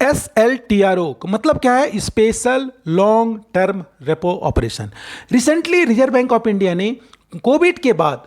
SLTRO मतलब क्या है? Special long term repo operation. Recently reserve bank of India ने कोविड के बाद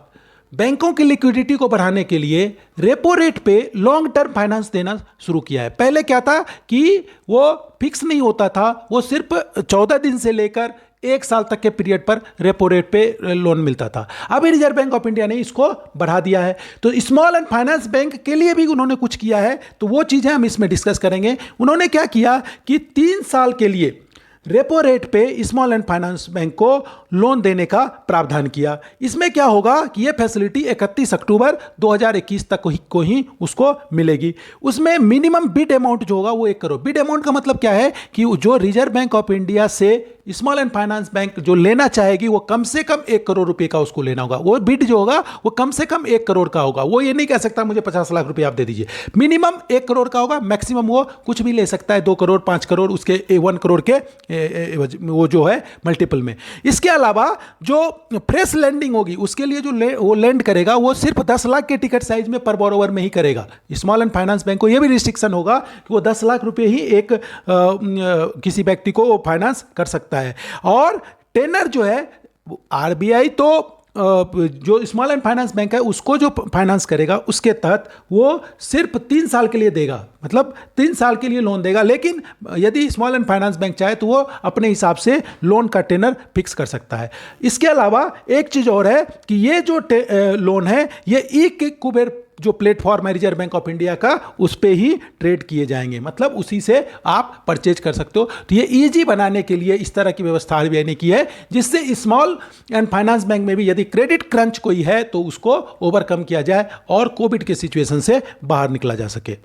बैंकों की लिक्विडिटी को बढ़ाने के लिए रेपो रेट पे लॉन्ग टर्म फाइनेंस देना शुरू किया है। पहले क्या था कि वो फिक्स नहीं होता था, वो सिर्फ 14 दिन से लेकर 1 साल तक के पीरियड पर रेपो रेट पे लोन मिलता था। अभी रिजर्व बैंक ऑफ इंडिया ने इसको बढ़ा दिया है, तो स्मॉल एंड फाइनेंस बैंक के लिए भी उन्होंने कुछ किया है, तो वो चीज़ें हम इसमें डिस्कस करेंगे। उन्होंने क्या किया कि 3 साल के लिए रेपो रेट पे स्मॉल एंड फाइनेंस बैंक को लोन देने का प्रावधान किया। इसमें क्या होगा कि ये फैसिलिटी 31 अक्टूबर 2021 तक को ही उसको मिलेगी। उसमें मिनिमम बिड अमाउंट जो होगा वो 1 करोड़। बिड अमाउंट का मतलब क्या है कि जो रिजर्व बैंक ऑफ इंडिया से स्मॉल एंड फाइनेंस बैंक जो लेना चाहेगी वो कम से कम 1 करोड़ रुपए का उसको लेना होगा। वो बिड जो होगा वो कम से कम 1 करोड़ का होगा। वो ये नहीं कह सकता मुझे 50 लाख रुपए आप दे दीजिए। मिनिमम 1 करोड़ का होगा, मैक्सिमम वो कुछ भी ले सकता है, 2 करोड़ 5 करोड़ उसके 1 करोड़ के वो जो है मल्टीपल में। इसके अलावा जो फ्रेश लैंडिंग होगी उसके लिए जो वो लैंड करेगा वो सिर्फ 10 लाख के टिकट साइज में पर बोरोवर में ही करेगा। स्मॉल एंड फाइनेंस बैंक को ये भी रिस्ट्रिक्शन होगा कि वो 10 लाख रुपए ही एक किसी व्यक्ति को फाइनेंस कर सकता है। और टेनर जो है आरबीआई तो जो स्मॉल एंड फाइनेंस बैंक है उसको जो फाइनेंस करेगा उसके तहत वो सिर्फ 3 साल के लिए देगा, मतलब 3 साल के लिए लोन देगा। लेकिन यदि स्मॉल एंड फाइनेंस बैंक चाहे तो वो अपने हिसाब से लोन का टेनर फिक्स कर सकता है। इसके अलावा एक चीज़ और है कि ये जो लोन है ये ई कुबेर जो प्लेटफॉर्म है रिजर्व बैंक ऑफ इंडिया का उस पे ही ट्रेड किए जाएंगे, मतलब उसी से आप परचेज कर सकते हो। तो ये इजी बनाने के लिए इस तरह की व्यवस्था आरबीआई ने की है जिससे स्मॉल एंड फाइनेंस बैंक में भी यदि क्रेडिट क्रंच कोई है तो उसको ओवरकम किया जाए और कोविड के सिचुएशन से बाहर निकला जा सके।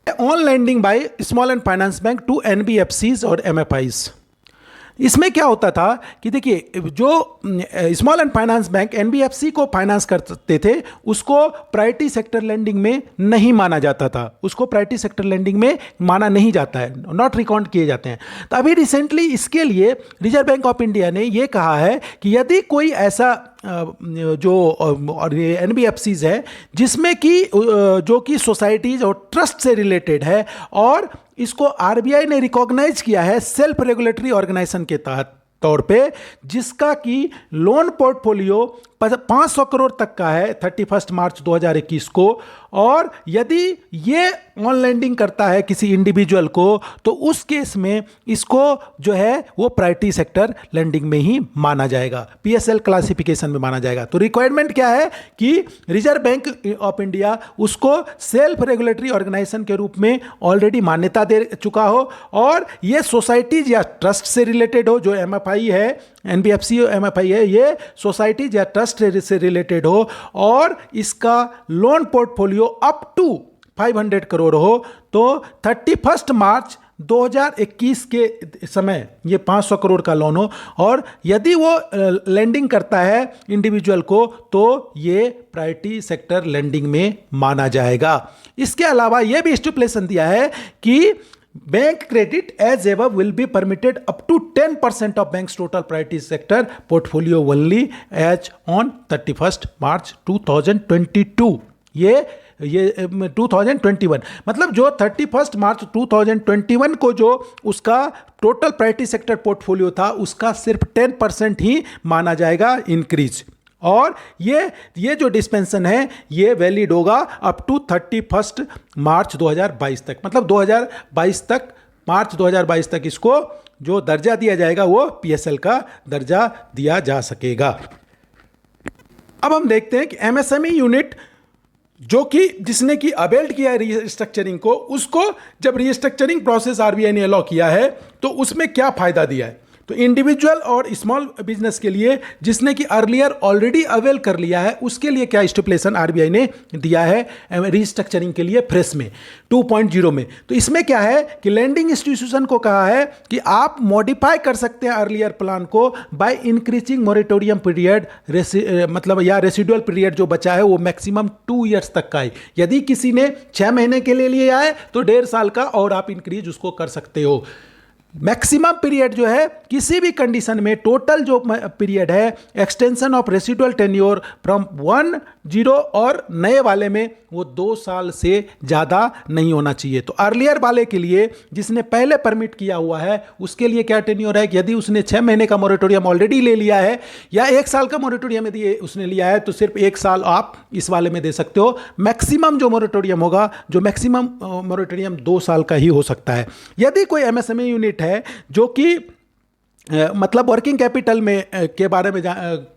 On lending by small and finance bank to NBFCs और एमएफआईज। इसमें क्या होता था कि देखिए जो small and finance bank NBFC को फाइनेंस करते थे उसको प्रायोरिटी सेक्टर लैंडिंग में नहीं माना जाता था, उसको प्रायोरिटी सेक्टर लैंडिंग में माना नहीं जाता है, नॉट रिकॉर्ड किए जाते हैं। तो अभी रिसेंटली इसके लिए रिजर्व बैंक ऑफ इंडिया ने ये कहा है कि यदि कोई ऐसा जो एनबीएफसीज है जिसमें कि जो कि सोसाइटीज और ट्रस्ट से रिलेटेड है और इसको आरबीआई ने रिकॉग्नाइज किया है सेल्फ रेगुलेटरी ऑर्गेनाइजेशन के तौर पे, जिसका कि लोन पोर्टफोलियो 500 करोड़ तक का है 31 मार्च 2021 को, और यदि ये ऑन लैंडिंग करता है किसी इंडिविजुअल को तो उस केस में इसको जो है वो प्रायोरिटी सेक्टर लैंडिंग में ही माना जाएगा, पीएसएल क्लासिफिकेशन में माना जाएगा। तो रिक्वायरमेंट क्या है कि रिजर्व बैंक ऑफ इंडिया उसको सेल्फ रेगुलेटरी ऑर्गेनाइजेशन के रूप में ऑलरेडी मान्यता दे चुका हो और ये सोसाइटीज या ट्रस्ट से रिलेटेड हो, जो एमएफआई है, एनबीएफसी एमएफआई है, ये सोसाइटीज या ट्रस्ट से रिलेटेड हो और इसका loan portfolio up to 500 crore हो। तो 31 मार्च 2021 के समय ये 500 करोड़ का लोन हो और यदि वो लैंडिंग करता है इंडिविजुअल को तो ये प्रायोरिटी सेक्टर लैंडिंग में माना जाएगा। इसके अलावा ये भी स्टिपुलेशन दिया है कि bank credit as ever will be permitted up to 10% of bank's total priority sector portfolio only as on 31st March 2022। ये 2021 मतलब जो 31 मार्च 2021 को जो उसका टोटल प्रायोरिटी सेक्टर पोर्टफोलियो था उसका सिर्फ 10% ही माना जाएगा इंक्रीज। और ये जो डिस्पेंसन है ये वैलिड होगा अप टू 31 मार्च 2022 तक, मतलब 2022 तक, मार्च 2022 तक इसको जो दर्जा दिया जाएगा वो पीएसएल का दर्जा दिया जा सकेगा। अब हम देखते हैं कि एमएसएमई यूनिट जो कि जिसने कि अवेल्ड किया है रीस्ट्रक्चरिंग को, उसको जब रीस्ट्रक्चरिंग प्रोसेस आरबीआई ने अलाउ किया है तो उसमें क्या फायदा दिया है। तो इंडिविजुअल और स्मॉल बिजनेस के लिए जिसने कि अर्लियर ऑलरेडी अवेल कर लिया है उसके लिए क्या स्टिपुलेशन आरबीआई ने दिया है रीस्ट्रक्चरिंग के लिए फ्रेश में 2.0 में। तो इसमें क्या है कि लैंडिंग इंस्टीट्यूशन को कहा है कि आप मॉडिफाई कर सकते हैं अर्लियर प्लान को बाय इंक्रीजिंग मोरेटोरियम पीरियड, मतलब या रेसिडुअल पीरियड जो बचा है वो मैक्सिमम 2 ईयर्स तक का है। यदि किसी ने 6 महीने के लिए लिया है तो 1.5 साल का और आप इंक्रीज उसको कर सकते हो। मैक्सिमम पीरियड जो है किसी भी कंडीशन में, टोटल जो पीरियड है extension of residual tenure from 10 और नए वाले में वो 2 साल से ज़्यादा नहीं होना चाहिए। तो अर्लियर वाले के लिए जिसने पहले परमिट किया हुआ है उसके लिए क्या टेन्योर है कि यदि उसने 6 महीने का मोरेटोरियम ऑलरेडी ले लिया है या 1 साल का मोरेटोरियम यदि उसने लिया है तो सिर्फ 1 साल आप इस वाले में दे सकते हो। मैक्सिमम जो मोरेटोरियम होगा, जो मैक्सिमम मोरेटोरियम 2 साल का ही हो सकता है। यदि कोई एमएसएमई यूनिट है जो कि मतलब वर्किंग कैपिटल में के बारे में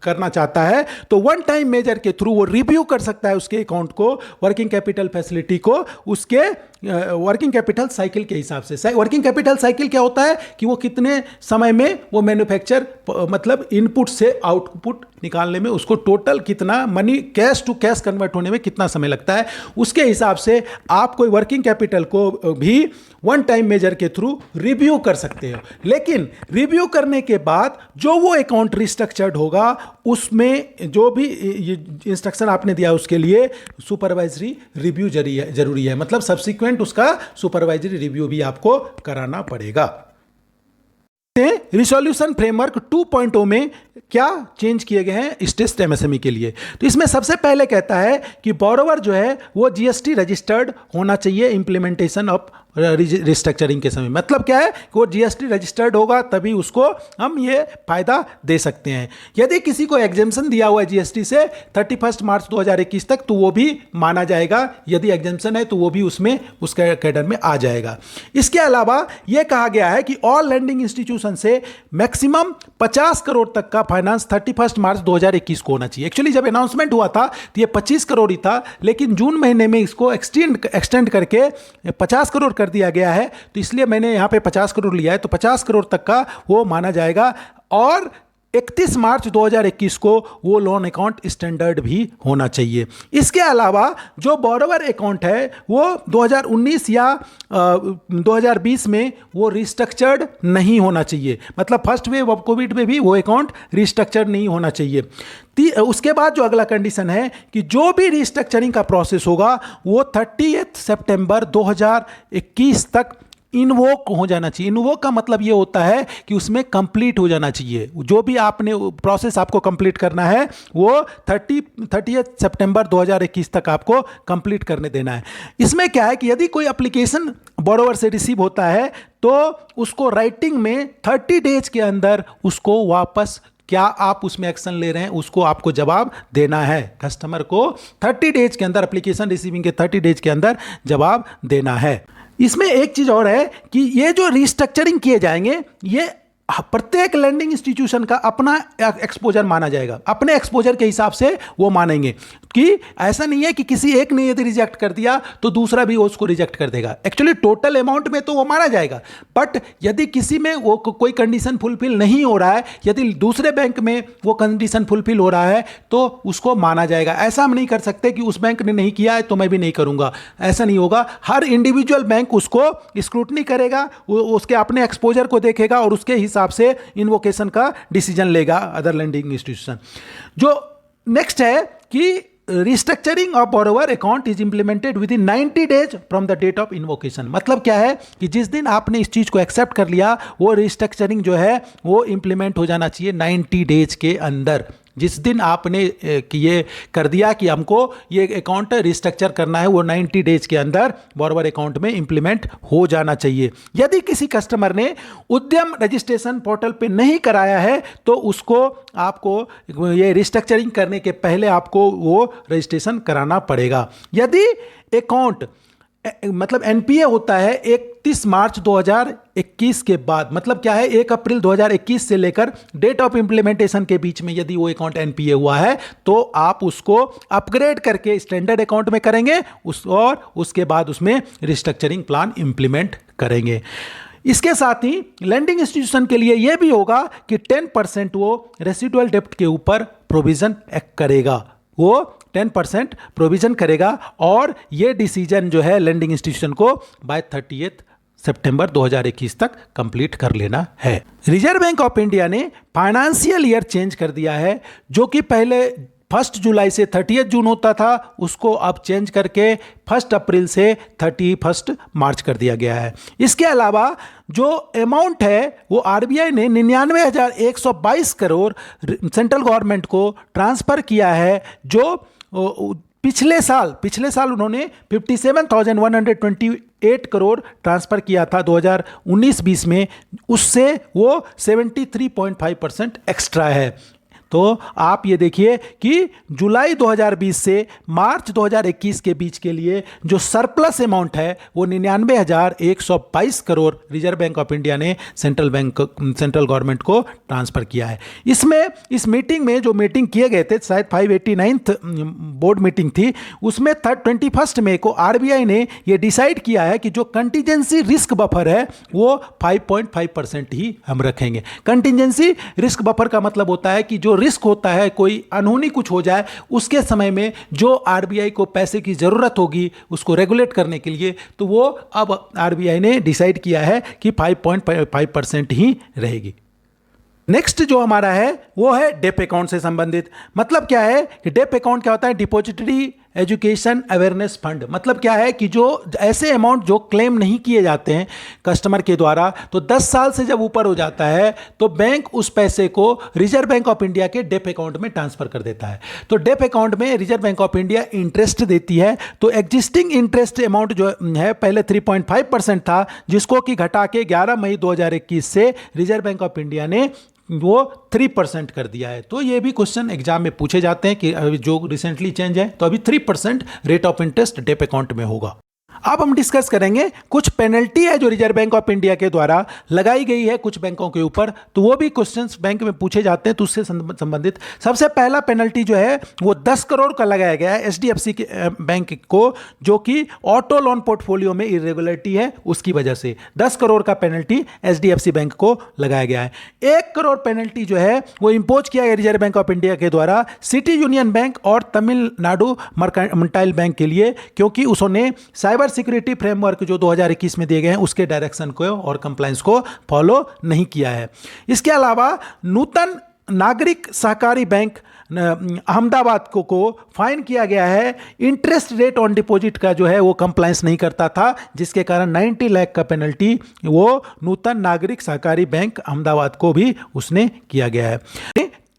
करना चाहता है तो वन टाइम मेजर के थ्रू वो रिव्यू कर सकता है उसके अकाउंट को, वर्किंग कैपिटल फैसिलिटी को, उसके वर्किंग कैपिटल साइकिल के हिसाब से। वर्किंग कैपिटल साइकिल क्या होता है कि वो कितने समय में वो मैन्युफैक्चर मतलब इनपुट से आउटपुट निकालने में उसको टोटल कितना money cash to cash convert होने में कितना समय लगता है, उसके हिसाब से आप कोई वर्किंग कैपिटल को भी वन टाइम मेजर के थ्रू रिव्यू कर सकते हो। लेकिन रिव्यू करने के बाद जो वो अकाउंट रिस्ट्रक्चर्ड होगा उसमें जो भी इंस्ट्रक्शन आपने दिया उसके लिए सुपरवाइजरी रिव्यू जरूरी है, मतलब सब्सिक्वेंट उसका सुपरवाइजरी रिव्यू भी आपको कराना पड़ेगा। रिसोल्यूशन फ्रेमवर्क 2.0 में क्या चेंज किए गए हैं स्ट्रेस्ड एमएसएमई के लिए। तो इसमें सबसे पहले कहता है कि बोरोवर जो है वो जीएसटी रजिस्टर्ड होना चाहिए इंप्लीमेंटेशन ऑफ रिस्ट्रक्चरिंग के समय। मतलब क्या है कि वो जीएसटी रजिस्टर्ड होगा तभी उसको हम ये फायदा दे सकते हैं। यदि किसी को एग्जेम्पशन दिया हुआ है जीएसटी से 31 मार्च 2021 तक तो वो भी माना जाएगा, यदि एग्जेम्पशन है तो वो भी उसमें उसके कैडर में आ जाएगा। इसके अलावा ये कहा गया है कि ऑल लैंडिंग इंस्टीट्यूशन से मैक्सिमम 50 करोड़ तक का फाइनेंस 31 मार्च 2021 को होना चाहिए। एक्चुअली जब अनाउंसमेंट हुआ था तो ये 25 करोड़ ही था, लेकिन जून महीने में इसको एक्सटेंड करके 50 करोड़ कर दिया गया है, तो इसलिए मैंने यहां पे 50 करोड़ लिया है। तो 50 करोड़ तक का वो माना जाएगा और 31 मार्च 2021 को वो लोन अकाउंट स्टैंडर्ड भी होना चाहिए। इसके अलावा जो बोरोवर अकाउंट है वो 2019 या 2020 में वो रिस्ट्रक्चर्ड नहीं होना चाहिए, मतलब फर्स्ट वेव ऑफ कोविड में भी वो अकाउंट रिस्ट्रक्चर्ड नहीं होना चाहिए। उसके बाद जो अगला कंडीशन है कि जो भी रिस्ट्रक्चरिंग का प्रोसेस होगा वो 30 सितंबर 2021 तक इन्वोक हो जाना चाहिए। इन्वोक का मतलब ये होता है कि उसमें कंप्लीट हो जाना चाहिए। जो भी आपने प्रोसेस आपको कंप्लीट करना है वो 30 सितंबर 2021 तक आपको कंप्लीट करने देना है। इसमें क्या है कि यदि कोई एप्लीकेशन बोरोवर से रिसीव होता है तो उसको राइटिंग में 30 डेज के अंदर उसको वापस क्या आप उसमें एक्शन ले रहे हैं उसको आपको जवाब देना है। कस्टमर को 30 डेज के अंदर, एप्लीकेशन रिसीविंग के 30 डेज के अंदर जवाब देना है। इसमें एक चीज और है कि ये जो रिस्ट्रक्चरिंग किए जाएंगे ये प्रत्येक लैंडिंग इंस्टीट्यूशन का अपना एक्सपोजर माना जाएगा, अपने एक्सपोजर के हिसाब से वो मानेंगे कि ऐसा नहीं है कि किसी एक ने यदि रिजेक्ट कर दिया तो दूसरा भी उसको रिजेक्ट कर देगा। एक्चुअली टोटल अमाउंट में तो वो माना जाएगा, बट यदि किसी में वो कोई कंडीशन फुलफिल नहीं हो रहा है, यदि दूसरे बैंक में वो कंडीशन फुलफिल हो रहा है तो उसको माना जाएगा। ऐसा हम नहीं कर सकते कि उस बैंक ने नहीं किया है तो मैं भी नहीं करूंगा, ऐसा नहीं होगा। हर इंडिविजुअल बैंक उसको स्क्रूटनी करेगा, उसके अपने एक्सपोजर को देखेगा और उसके हिसाब से इन्वोकेशन का डिसीजन लेगा अदर लैंडिंग इंस्टीट्यूशन। जो नेक्स्ट है कि restructuring of borrower account is implemented within 90 days from the date of invocation. मतलब क्या है कि जिस दिन आपने इस चीज को एक्सेप्ट कर लिया वो रिस्ट्रक्चरिंग जो है वो इंप्लीमेंट हो जाना चाहिए 90 डेज के अंदर। जिस दिन आपने ये कर दिया कि हमको ये अकाउंट रिस्ट्रक्चर करना है वो 90 डेज के अंदर बोरोवर अकाउंट में इंप्लीमेंट हो जाना चाहिए। यदि किसी कस्टमर ने उद्यम रजिस्ट्रेशन पोर्टल पे नहीं कराया है तो उसको आपको ये रिस्ट्रक्चरिंग करने के पहले आपको वो रजिस्ट्रेशन कराना पड़ेगा। यदि अकाउंट मतलब एनपीए होता है 31 मार्च 2021 के बाद, मतलब क्या है 1 अप्रैल 2021 से लेकर डेट ऑफ इंप्लीमेंटेशन के बीच में यदि वो अकाउंट एनपीए हुआ है तो आप उसको अपग्रेड करके स्टैंडर्ड अकाउंट में करेंगे और उसके बाद उसमें रिस्ट्रक्चरिंग प्लान इंप्लीमेंट करेंगे। इसके साथ ही लैंडिंग इंस्टीट्यूशन के लिए यह भी होगा कि 10% वो रेसिडुअल डेप्ट के ऊपर प्रोविजन करेगा, वो 10% प्रोविजन करेगा और ये डिसीजन जो है लैंडिंग इंस्टीट्यूशन को बाय 30 सितंबर 2021 तक कंप्लीट कर लेना है। रिजर्व बैंक ऑफ इंडिया ने फाइनेंशियल ईयर चेंज कर दिया है, जो कि पहले 1 जुलाई से 30 जून होता था उसको अब चेंज करके 1 अप्रैल से 31 मार्च कर दिया गया है। इसके अलावा जो अमाउंट है वो आरबीआई ने 99,122 करोड़ सेंट्रल गवर्नमेंट को ट्रांसफ़र किया है, जो पिछले साल उन्होंने 57,128 करोड़ ट्रांसफ़र किया था 2019-20 में, उससे वो 73.5% एक्स्ट्रा है। तो आप ये देखिए कि जुलाई 2020 से मार्च 2021 के बीच के लिए जो सरप्लस अमाउंट है वो 99,122 crore reserve bank of India ने सेंट्रल गवर्नमेंट को ट्रांसफ़र किया है। इसमें इस मीटिंग में जो मीटिंग किए गए थे, शायद 589th बोर्ड मीटिंग थी, उसमें 21 मई को आरबीआई ने ये डिसाइड किया है कि जो कंटीजेंसी रिस्क बफर है वो 5.5% ही हम रखेंगे। कंटीजेंसी रिस्क बफर का मतलब होता है कि जो रिस्क होता है कोई अनहोनी कुछ हो जाए उसके समय में जो आरबीआई को पैसे की ज़रूरत होगी उसको रेगुलेट करने के लिए, तो वो अब आरबीआई ने डिसाइड किया है कि 5.5% ही रहेगी। नेक्स्ट जो हमारा है वो है डेप अकाउंट से संबंधित। मतलब क्या है कि डेप अकाउंट क्या होता है? Depository education awareness fund. मतलब क्या है कि जो ऐसे अमाउंट जो क्लेम नहीं किए जाते हैं कस्टमर के द्वारा, तो 10 साल से जब ऊपर हो जाता है तो बैंक उस पैसे को रिजर्व बैंक ऑफ इंडिया के डेप अकाउंट में ट्रांसफर कर देता है। तो डेप अकाउंट में reserve bank of India interest देती है। तो एग्जिस्टिंग इंटरेस्ट अमाउंट जो है पहले 3.5% था, जिसको कि घटा के 11 मई 2021 से रिजर्व बैंक ऑफ इंडिया ने वो 3% कर दिया है। तो ये भी क्वेश्चन एग्जाम में पूछे जाते हैं कि अभी जो रिसेंटली चेंज है तो अभी 3% रेट ऑफ इंटरेस्ट डेप अकाउंट में होगा। अब हम डिस्कस करेंगे कुछ पेनल्टी है जो रिजर्व बैंक ऑफ इंडिया के द्वारा लगाई गई है कुछ बैंकों के ऊपर, तो वो भी क्वेश्चंस बैंक में पूछे जाते हैं, तो उससे संबंधित सबसे पहला पेनल्टी जो है वो 10 करोड़ का लगाया गया है एचडीएफसी के बैंक को, जो कि ऑटो लोन पोर्टफोलियो में इरेगुलरिटी है उसकी वजह से 10 करोड़ का पेनल्टी एचडीएफसी बैंक को लगाया गया है। 1 करोड़ पेनल्टी जो है वो इंपोज किया गया रिजर्व बैंक ऑफ इंडिया के द्वारा सिटी यूनियन बैंक और तमिलनाडु मर्केंटाइल बैंक के लिए, क्योंकि उसने साइबर सिक्योरिटी फ्रेमवर्क जो 2021 में दिए गए हैं उसके डायरेक्शन को और कंप्लायंस को फॉलो नहीं किया है। इसके अलावा नूतन नागरिक सहकारी बैंक अहमदाबाद को फाइन किया गया है। इंटरेस्ट रेट ऑन डिपॉजिट का जो है वो कंप्लायंस नहीं करता था, जिसके कारण 90 लाख का पेनल्टी वो नूतन नागरिक सहकारी बैंक अहमदाबाद को भी उसने किया गया है।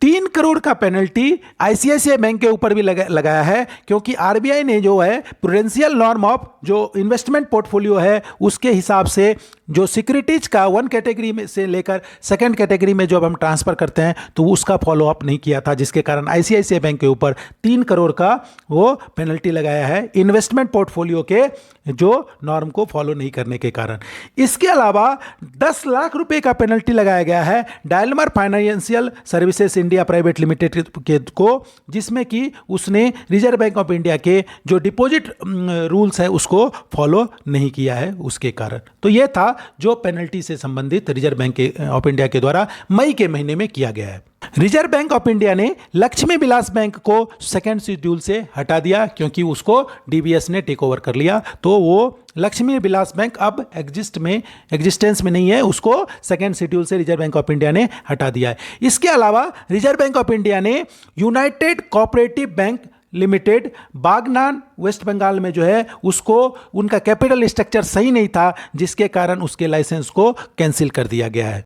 3 करोड़ का पेनल्टी आईसीआईसीआई बैंक के ऊपर भी लगाया है, क्योंकि आरबीआई ने जो है प्रूडेंशियल नॉर्म ऑफ जो इन्वेस्टमेंट पोर्टफोलियो है उसके हिसाब से जो सिक्योरिटीज का 1 कैटेगरी में से लेकर 2nd कैटेगरी में जब हम ट्रांसफ़र करते हैं तो उसका फॉलोअप नहीं किया था, जिसके कारण आईसीआईसीआई बैंक के ऊपर 3 करोड़ का वो पेनल्टी लगाया है इन्वेस्टमेंट पोर्टफोलियो के जो नॉर्म को फॉलो नहीं करने के कारण। इसके अलावा 10 लाख रुपए का पेनल्टी लगाया गया है Daimler financial services India private limited के को, जिसमें कि उसने रिजर्व बैंक ऑफ इंडिया के जो डिपॉजिट रूल्स है उसको फॉलो नहीं किया है उसके कारण। तो ये था जो पेनल्टी से संबंधित रिजर्व बैंक ऑफ इंडिया के द्वारा मई के महीने में किया गया है। रिजर्व बैंक ऑफ इंडिया ने लक्ष्मी विलास बैंक को 2nd शेड्यूल से हटा दिया, क्योंकि उसको डीबीएस ने टेक ओवर कर लिया। तो वो लक्ष्मी विलास बैंक अब एग्जिस्टेंस में नहीं है, उसको 2nd शेड्यूल से रिजर्व बैंक ऑफ इंडिया ने हटा दिया है। इसके अलावा रिजर्व बैंक ऑफ इंडिया ने united cooperative bank limited Bagnan west Bengal में जो है उसको उनका कैपिटल स्ट्रक्चर सही नहीं था, जिसके कारण उसके लाइसेंस को कैंसिल कर दिया गया है।